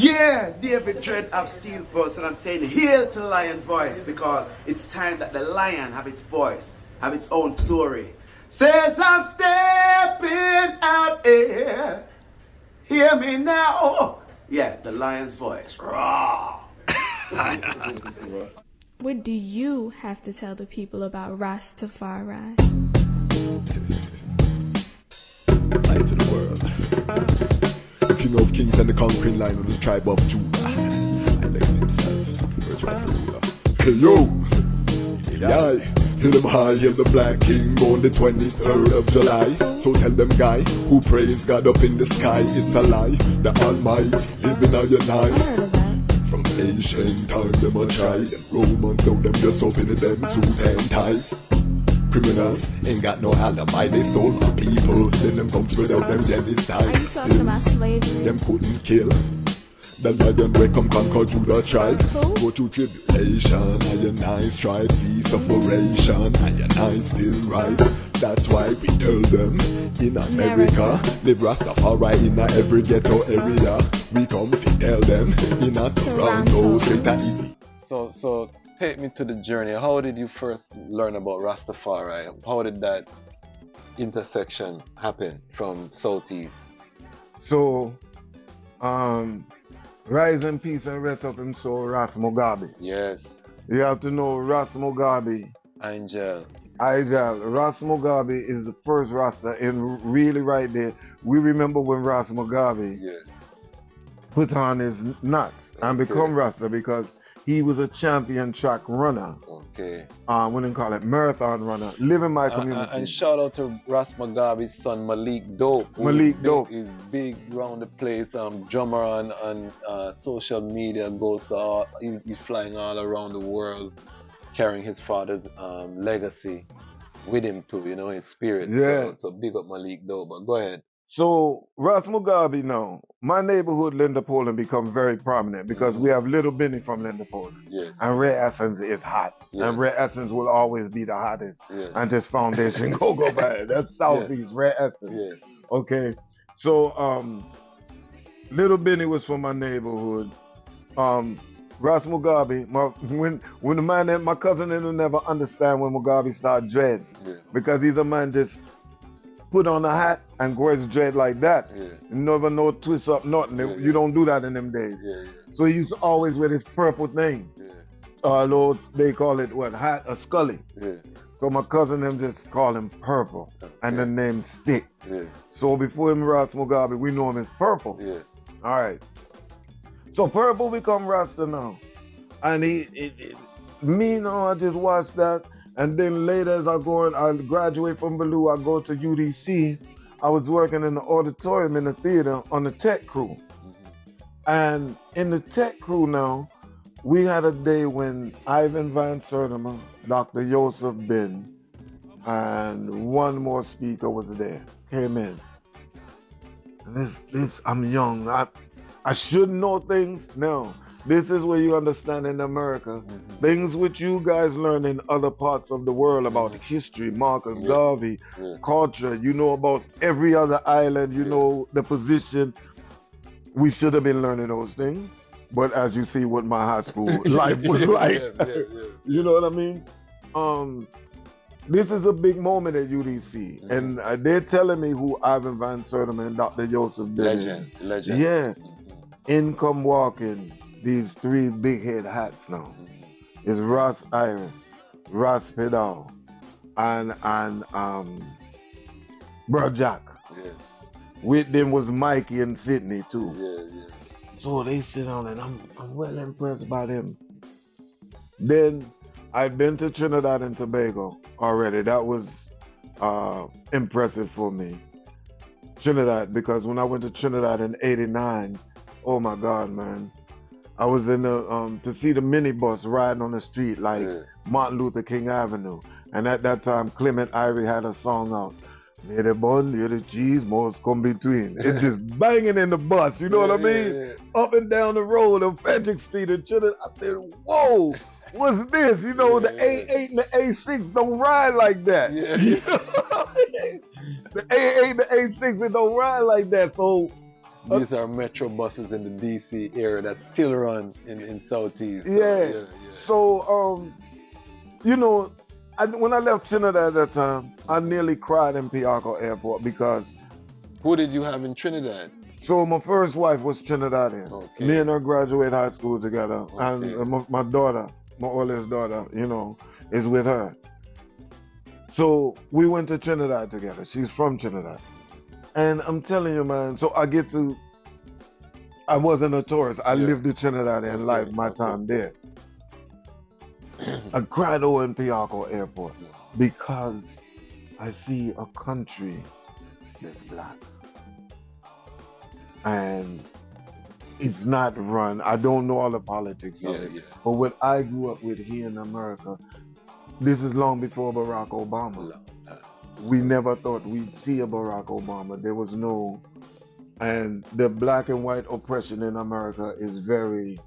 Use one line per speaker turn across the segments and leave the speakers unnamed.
Yeah, David Dread of Steel Pulse, and I'm saying hail to Lion Voice because it's time that the lion have its voice, have its own story. Says I'm stepping out here, hear me now. Yeah, the lion's voice. Raw.
What do you have to tell the people about Ras Tafari?
Light to the world. The king of kings and the conquering line of the tribe of Judah. And left himself. Where's my ruler? Hey yo! Yeah. Hail them high, hail the black king on the 23rd of July. So tell them guy who praise God up in the sky, it's a lie. The Almighty living on your night. From ancient time them a try. Them Romans know them just open them suit and ties. Criminals ain't got no alibi, they stole my people. Then them come without them genocide.
Are you talking about slavery?
Them couldn't kill the lion we come conquer Judah tribe. Go through tribulation, and I strive, see sufferation, and I still rise. That's why we tell them in America, live Rastafari in every ghetto area. We come if you tell them in Toronto, straight to Italy.
So take me to the journey. How did you first learn about Rastafari? How did that intersection happen from Southeast?
So, rise in peace and rest of him soul, Russ Mugabe.
Yes.
You have to know Russ Mugabe.
Angel.
Russ Mugabe is the first Rasta, and really right there, we remember when Russ Mugabe put on his nuts and become Rasta because he was a champion track runner.
Okay.
We didn't call it marathon runner. Live in my community.
And shout out to Russ Mugabe's son Malik Dope.
Malik Dope
is big around the place. Drummer on social media, goes to he's flying all around the world, carrying his father's legacy with him too. You know, his spirit.
Yeah.
So big up Malik Dope. But go ahead.
So Russ Mugabe now, my neighborhood Linda Poland become very prominent because we have Little Benny from Linda Poland.
Yes.
And Red Essence is hot.
Yes.
And Red Essence will always be the hottest.
Yes.
And just foundation go by it. That's Southeast, Red Essence.
Yes.
Okay. So Little Benny was from my neighborhood. Russ Mugabe, when the man that my cousin will never understand when Mugabe started dread.
Yeah.
Because he's a man just put on a hat and grow his dread like that.
Yeah.
You never know twist up nothing. You don't do that in them days.
Yeah.
So he used to always wear this purple thing.
Yeah.
Although they call it what, hat or scully.
Yeah.
So my cousin them just call him Purple.
Okay.
And the name stick.
Yeah.
So before him Russ Mugabe, we know him as Purple.
Yeah.
All right. So Purple become Rasta now. And me now, I just watched that. And then later as I graduate from Ballou, I go to UDC. I was working in the auditorium in the theater on the tech crew. And in the tech crew now, we had a day when Ivan Van Sertima, Dr. Joseph Ben, and one more speaker was there, came in. I'm young. I should know things. No. This is where you understand in America, things which you guys learn in other parts of the world about history, Marcus Garvey, culture, you know about every other island, you know the position. We should have been learning those things. But as you see what my high school life was like, you know what I mean? This is a big moment at UDC. And they're telling me who Ivan Van Sertima and Dr. Joseph Ben is.
Legend.
Yeah. In come walking these three big head hats now. It's Ross Iris, Ross Pedal, and Bro Jack.
Yes.
With them was Mikey and Sydney too.
Yes.
So they sit down and I'm well impressed by them. Then I'd been to Trinidad and Tobago already. That was impressive for me. Trinidad, because when I went to Trinidad in '89, oh my God, man. I was in the to see the minibus riding on the street like Martin Luther King Avenue. And at that time, Clement Ivy had a song out. May the bun, may the cheese, most come between. It's just banging in the bus, you know what I mean? Up and down the road of Frederick Street in Trinidad. I said, whoa, what's this? You know, the A8 and the A6 don't ride like that. You know what I mean? The A8 and the A6, they don't ride like that. So
These are metro buses in the DC area that still run in Southeast. So,
Yeah. So, you know, when I left Trinidad at that time, I nearly cried in Piarco Airport because.
Who did you have in Trinidad?
So my first wife was Trinidadian.
Okay.
Me and her graduated high school together,
Okay.
and my daughter, my oldest daughter, you know, is with her. So we went to Trinidad together. She's from Trinidad, and I'm telling you, man. So I wasn't a tourist. I lived the Trinidadian life, my time there. I cried over in Piarco Airport because I see a country that's black. And it's not run. I don't know all the politics of it. But what I grew up with here in America, this is long before Barack Obama. We never thought we'd see a Barack Obama. There was no, and the black and white oppression in America is very,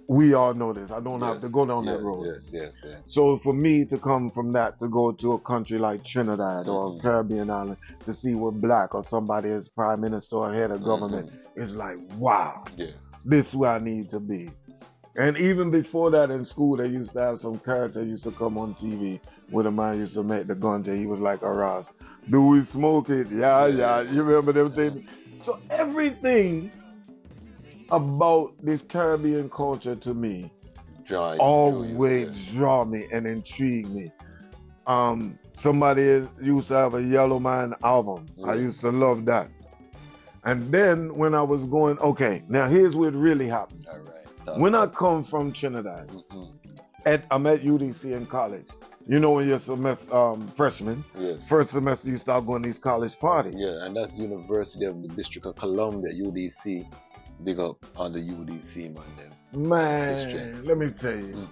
we all know this. I don't have to go down that road.
Yes.
So for me to come from that to go to a country like Trinidad or a Caribbean island to see what black or somebody as prime minister or head of government is like, wow, this is where I need to be. And even before that in school, they used to have some character used to come on TV where the man used to make the ganja. He was like a Ras. Do we smoke it? Yeah. You remember them things? So everything about this Caribbean culture to me always draw me and intrigue me. Somebody used to have a Yellow Man album. I used to love that. And then when I was going, okay, now here's what really happened.
All right.
When I come from Trinidad, I'm at UDC in college. You know when you're freshman, first semester you start going to these college parties.
Yeah, and that's University of the District of Columbia, UDC. Big up on the UDC,
man. Let me tell you,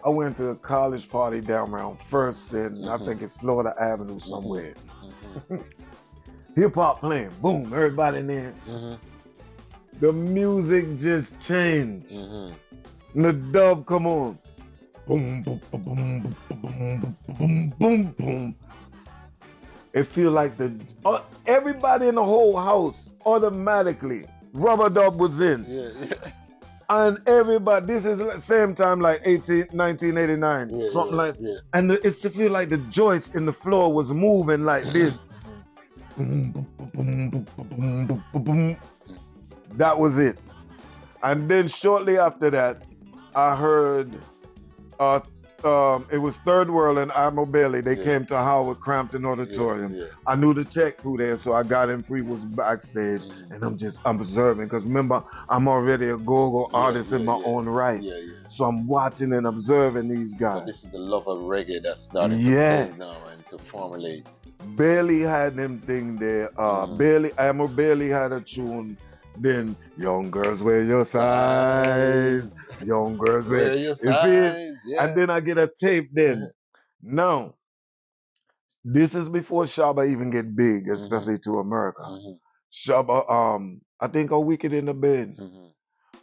I went to a college party down around First and I think it's Florida Avenue somewhere. Hip hop playing, boom, everybody in there. The music just changed. And the dub come on. Boom, boom, boom, boom, boom, boom, boom, boom. It feel like everybody in the whole house automatically. Rubber dub was in. And everybody, this is same time like 1989, something like that. And it's to feel like the joist in the floor was moving like this. That was it. And then shortly after that, I heard it was Third World and Admiral Bailey. They came to Howard Crampton Auditorium. I knew the tech crew there, so I got in free, was backstage, and I'm observing. Because remember, I'm already a go-go artist in my own right. So I'm watching and observing these guys.
But this is the love of reggae that's starting to play now and to formulate.
Bailey had them thing there. Admiral Bailey had a tune. Then young girls wear your size. Young girls wear your size. And then I get a tape then. Now, this is before Shabba even get big, especially to America. Shabba, I think a Wicked in the Bed.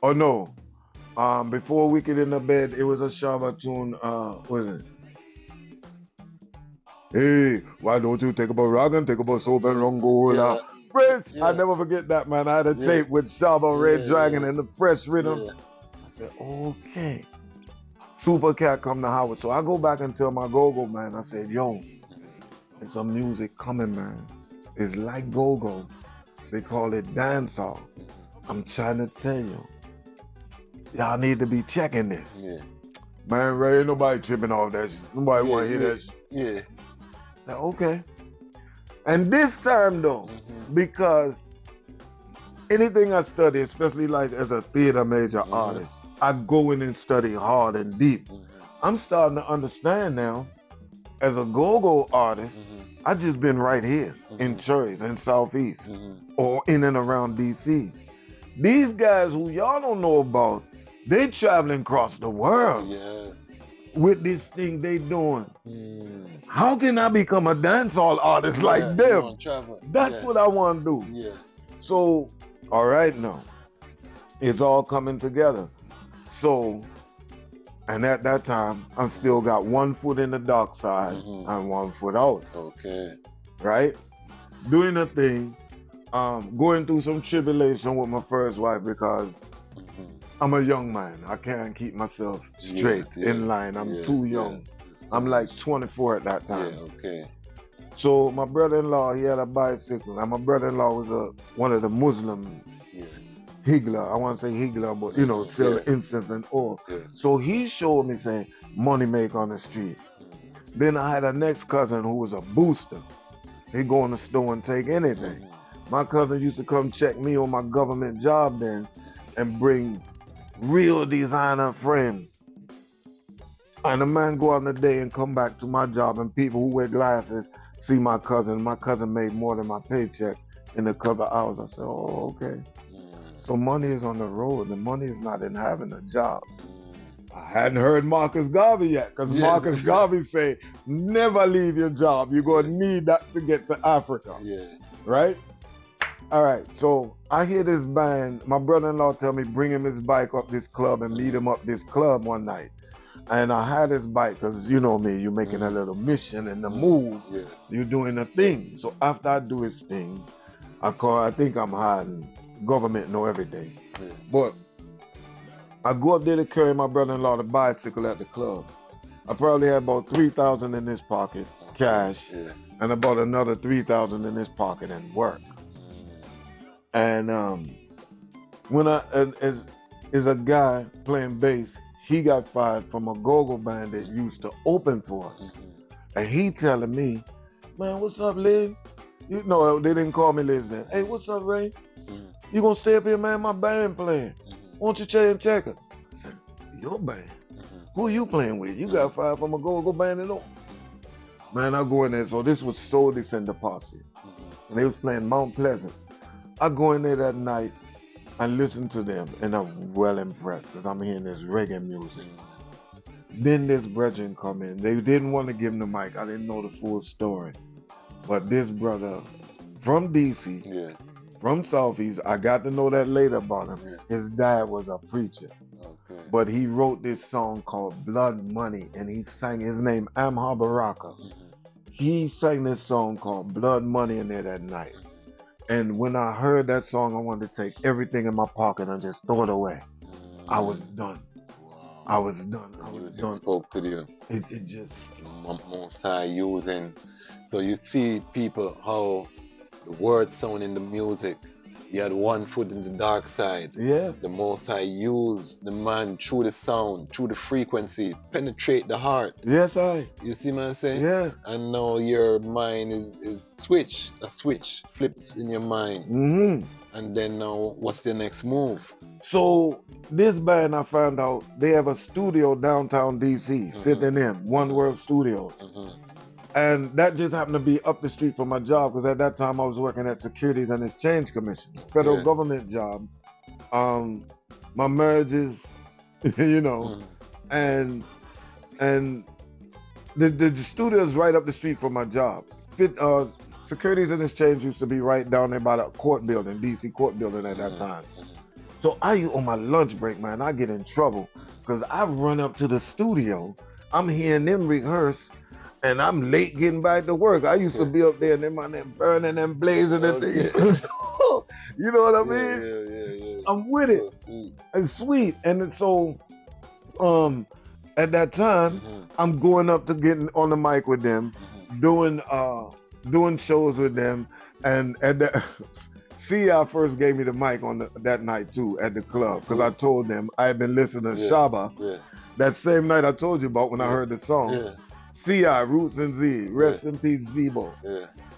Oh no, before Wicked in the Bed, it was a Shabba tune, what is it? Hey, why don't you take about rag and take about soap and Rongola? Fresh, I never forget that, man. I had a tape with Shabba, Red Dragon, and the Fresh Rhythm. I said, okay. Super Cat come to Howard. So I go back and tell my go-go, man. I said, yo, there's some music coming, man. It's like go-go. They call it dancehall. I'm trying to tell you. Y'all need to be checking this. Man, Ray, ain't nobody tripping off that shit. Nobody want to hear that shit. I said, okay. And this time though, because anything I study, especially like as a theater major artist, I go in and study hard and deep. I'm starting to understand now, as a go-go artist, I just been right here in Cherries in Southeast or in and around DC. These guys who y'all don't know about, they traveling across the world with this thing they doing. How can I become a dancehall artist like them? That's what I want to do. So, all right now, it's all coming together. So, and at that time, I still got one foot in the dark side and one foot out.
Okay.
Right? Doing a thing. going through some tribulation with my first wife because I'm a young man. I can't keep myself straight in line. I'm too young. I'm like 24 at that time.
Yeah, okay.
So my brother-in-law, he had a bicycle, and my brother-in-law was one of the Muslim higgler. I want to say higgler, but you know, sell incense and oil. So he showed me saying money make on the street. Then I had a next cousin who was a booster. He go in the store and take anything. My cousin used to come check me on my government job then and bring real designer friends. And the man go out in the day and come back to my job, and people who wear glasses see my cousin. My cousin made more than my paycheck in a couple of hours. I said, oh, okay. So money is on the road. The money is not in having a job. I hadn't heard Marcus Garvey yet, because Marcus Garvey say, never leave your job. You're going to need that to get to Africa. Right? All right. So I hear this band. My brother-in-law tell me, bring him his bike up this club and meet him up this club one night. And I had his bike because, you know me, you're making a little mission and the move. You're doing a thing. So after I do his thing, I think I'm hiding. Government know everything. But I go up there to carry my brother-in-law the bicycle at the club. I probably had about 3,000 in his pocket, cash, and about another 3,000 in his pocket and work. And when is a guy playing bass, he got fired from a go-go band that used to open for us. And he telling me, man, what's up, Liz? You know, they didn't call me Liz then. Hey, what's up, Ray? You gonna stay up here, man? My band playing. Won't you check us? I said, your band? Who you playing with? You got fired from a go-go band and all. Man, I go in there. So this was Soul Defender Posse. And they was playing Mount Pleasant. I go in there that night and listen to them, and I'm well impressed because I'm hearing this reggae music. Then this brethren come in. They didn't want to give him the mic. I didn't know the full story. But this brother from DC, from Southeast, I got to know that later about him. His dad was a preacher. But he wrote this song called Blood Money, and he sang, his name Amha Baraka. He sang this song called Blood Money in there that night. And when I heard that song, I wanted to take everything in my pocket and just throw it away. I was done. I was done. I was done.
It spoke to you.
It just...
Most High using... So you see people, how the words sound in the music. You had one foot in the dark side.
Yeah.
The Most High used the man through the sound, through the frequency, penetrate the heart.
Yes, I.
You see what I'm saying?
Yeah.
And now your mind is switch. A switch flips in your mind. And then now, what's your next move?
So this band, I found out, they have a studio downtown DC, sitting in One World Studios. And that just happened to be up the street from my job, because at that time I was working at Securities and Exchange Commission, federal government job. My marriage is, you know, and the studio is right up the street from my job. Securities and Exchange used to be right down there by the court building, DC court building at that time. So on my lunch break, man, I get in trouble because I run up to the studio. I'm hearing them rehearse, and I'm late getting back to work. I used to be up there and them on there burning and blazing and things. You know what I mean? I'm with it.
So sweet.
It's sweet. And so at that time, I'm going up to getting on the mic with them, doing shows with them. And at that CI first gave me the mic on that night too at the club, because I told them I had been listening to Shaba that same night I told you about when I heard the song. CI, Roots and Z, rest in peace, Zebo.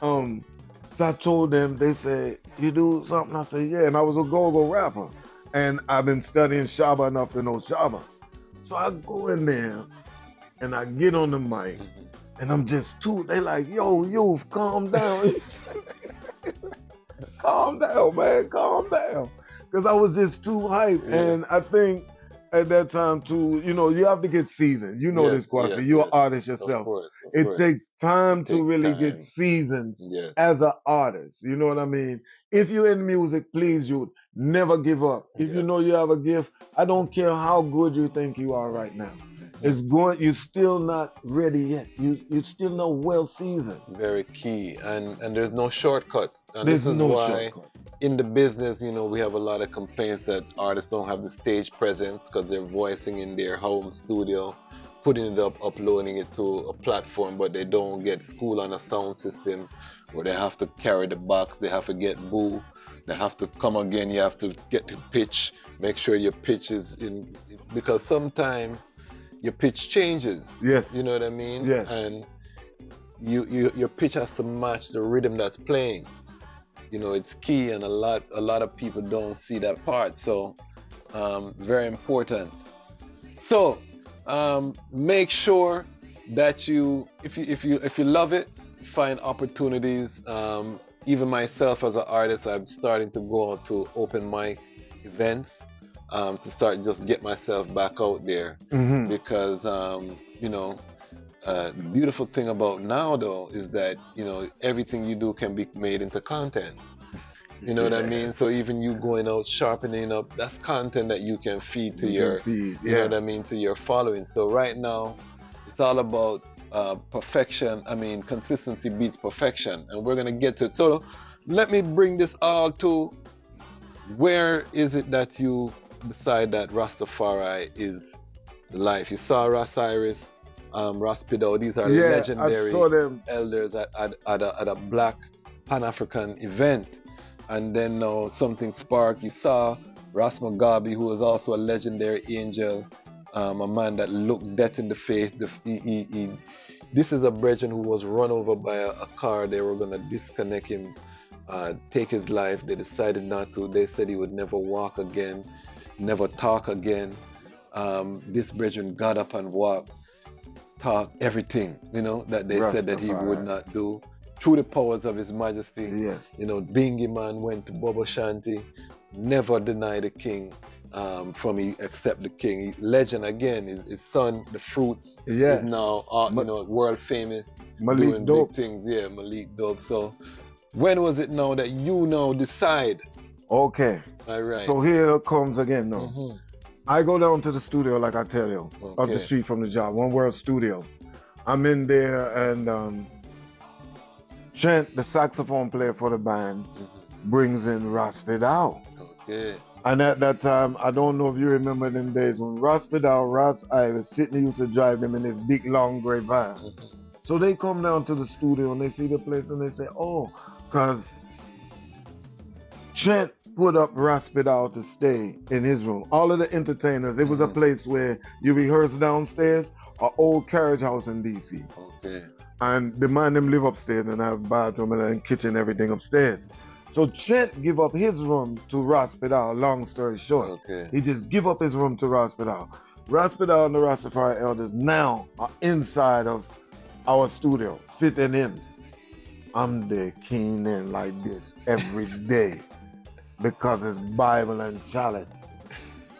So I told them, they said, you do something? I said, yeah, and I was a go-go rapper. And I've been studying Shaba enough to know Shaba. So I go in there, and I get on the mic, and I'm just they like, yo, calm down. Calm down, man, calm down. Because I was just too hyped. And I think at that time too, you know, you have to get seasoned. You know this, Kwasi. You're an artist yourself.
Of course.
It takes time to really get seasoned as an artist. You know what I mean? If you're in music, please, you never give up. If you know you have a gift, I don't care how good you think you are right now. It's going. You're still not ready yet. You're still not well seasoned.
Very key, and there's no shortcuts. And
There's
this is
no
why
shortcut.
in the business, you know, we have a lot of complaints that artists don't have the stage presence because they're voicing in their home studio, putting it up, uploading it to a platform, but they don't get school on a sound system where they have to carry the box, they have to get boo, they have to come again, you have to get the pitch, make sure your pitch is in, because sometimes your pitch changes.
Yes.
You know what I mean?
Yes.
And your pitch has to match the rhythm that's playing. You know, it's key, and a lot of people don't see that part. So very important. So make sure that you, if you love it, find opportunities. Even myself as an artist, I'm starting to go out to open mic events to start just get myself back out there. Because you know, the beautiful thing about now though is that, you know, everything you do can be made into content. You know what I mean? So even you going out sharpening up, that's content that you can feed to you know what I mean, to your following. So right now it's all about perfection. I mean, consistency beats perfection, and we're gonna get to it. So let me bring this all to, where is it that you decide that Rastafari is the life? You saw Ras Iris, Raspido, these are legendary elders at a black Pan-African event. And then now something sparked. You saw Russ Mugabe, who was also a legendary angel, a man that looked death in the face. This is a brethren who was run over by a car. They were going to disconnect him, take his life. They decided not to. They said he would never walk again, never talk again. This brethren got up and walked, talk everything, you know, that they said that he would not do. Through the powers of His Majesty, you know, Bingy Man went to Bobo Shanti, never deny the king from he accept the king. Legend again, his son, the Fruits, is now you know, world famous, doing big things. Yeah, Malik Dope. So when was it now that you now decide?
Okay.
All right.
So here it comes again now. I go down to the studio, like I tell you, up the street from the job, One World Studio. I'm in there, and Trent, the saxophone player for the band, brings in Raspidal.
Okay.
And at that time, I don't know if you remember them days when Raspidal, Ras Iris, Sydney used to drive them in this big long gray van. So they come down to the studio and they see the place and they say, oh, because Trent put up Raspidal to stay in his room. All of the entertainers, it was a place where you rehearse downstairs, an old carriage house in DC.
Okay.
And the man them live upstairs and have bathroom and kitchen, everything upstairs. So Trent give up his room to Raspidal, long story short.
Okay.
He just give up his room to Raspidal. Raspidal and the Rastafari elders now are inside of our studio, fitting in. I'm there keen in like this every day because it's Bible and chalice.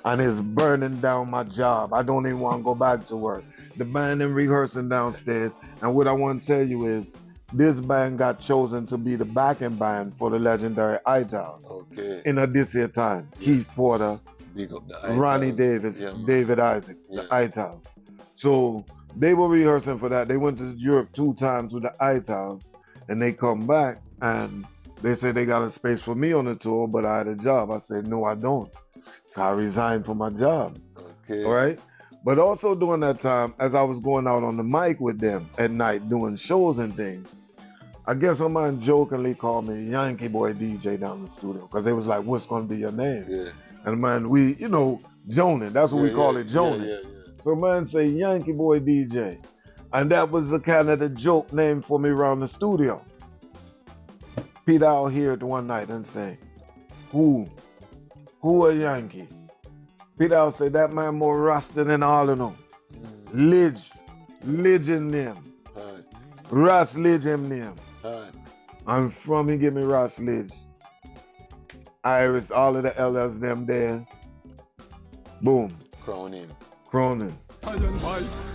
And it's burning down my job. I don't even want to go back to work. The band and rehearsing downstairs, and what I want to tell you is this band got chosen to be the backing band for the legendary Itals.
Okay.
In this here time, Keith Porter,
Big up the
Ronnie Davis, David Isaacs, the Itals. So they were rehearsing for that. They went to Europe 2 times with the Itals, and they come back and they said they got a space for me on the tour, but I had a job. I said, no, I don't. I resigned from my job.
Okay.
All right. But also during that time, as I was going out on the mic with them at night doing shows and things, I guess a man jokingly called me Yankee Boy DJ down the studio because they was like, what's going to be your name?
Yeah.
And man, we, you know, Jonin, that's what we call it, Jonin. So man say Yankee Boy DJ. And that was the kind of the joke name for me around the studio. Peter out here one night and say, who a Yankee? Peter out say, that man more Rasta than all of them. Lidge in them. RAS LIDJ'S him name. I'm from, he give me RAS LIDJ'S. Iris, all of the elders them there. Boom.
Crown him.
Cronin.
Iron Vice.